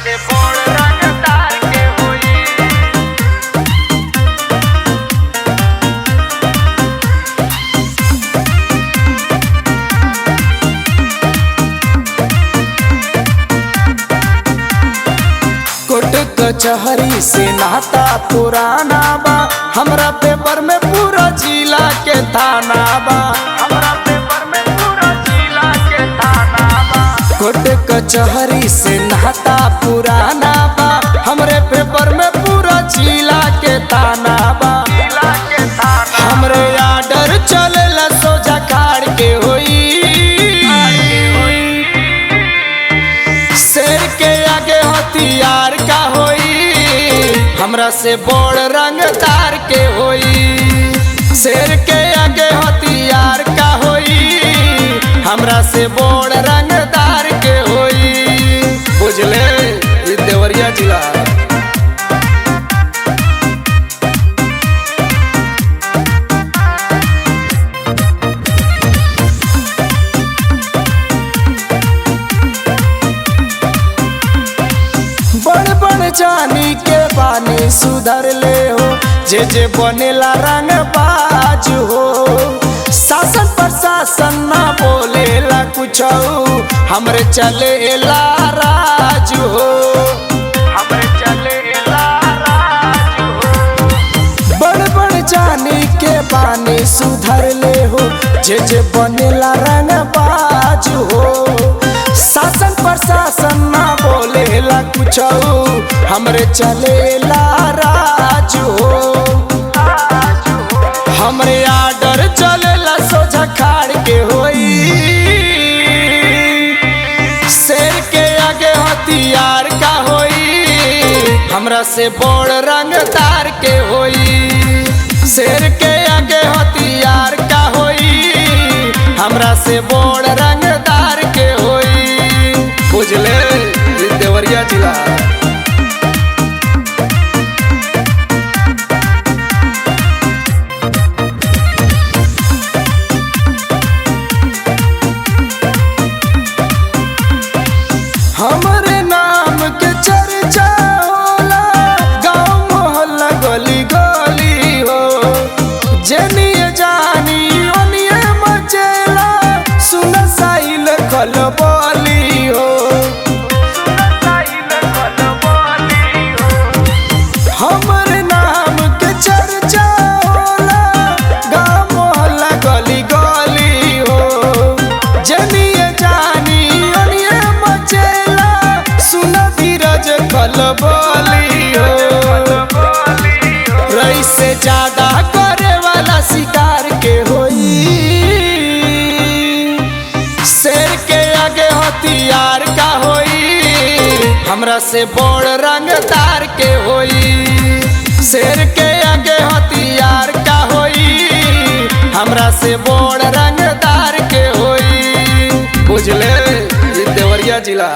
से बड़ रंगदार के होई। कोर्ट कचहरी से नाता पुराना बा, हमरा पेपर में पूरा जिला के थाना बा। हमरा पेपर में पूरा जिला के थाना बा। कोर्ट कचहरी से नाता पुराना बा, हमरे पेपर में पूरा जिला के थाना बा। जिला के थाना हमरे आर्डर चलेला सोजा खाड़ के होई। शेर के आगे हथियार का होई, हमरा से बड़ रंगदार के होई। शेर के आगे हथियार का होई, हमरा से बड़ रंगदार के होई। बुझले ई देवरिया जिला। बड़ बड़ जानी के बानी सुधर ले हो, जे बनेला रंग बाज हो। शासन प्रशासन ना बोलेला कुछ, हमरे चलेला राज हो। हमरे चलेला राज हो। बड़ बड़ जानी के बानी सुधर ले हो, जे बनेला रंग बाज हो। शासन प्रशासन ना बोलेला कुछ, हमरे चलेला राज हो। हमरे आर्डर चलेला सोझा खाड़ के होई। शेर के आगे हथियार का होई, हमरा से बड़ रंगदार के होई। शेर के आगे हथियार का होई, हमरा से बड़ रंगदार के होई। बुझले ई देवरिया जिला। हमरे नाम के चर्चा होला, गाँव मोहल्ला गली गली हो। जेनिए जानी ओनिए मचेला, सुन साइल खलबली हो। हमरे नाम के चर्चा होला, गाँव मोहल्ला गली गली हो। जेनिए जानी ओनिए मचेला, सुन धीरज खलबली हो। रईस से ज्यादा करे वाला शिकार के होई। शेर के आगे हथियार का होई, हमरा से बड़ रंगदार के होई। शेर के आगे हथियार का होई, हमरा से बड़ रंगदार के होई। बुझले ई देवरिया जिला।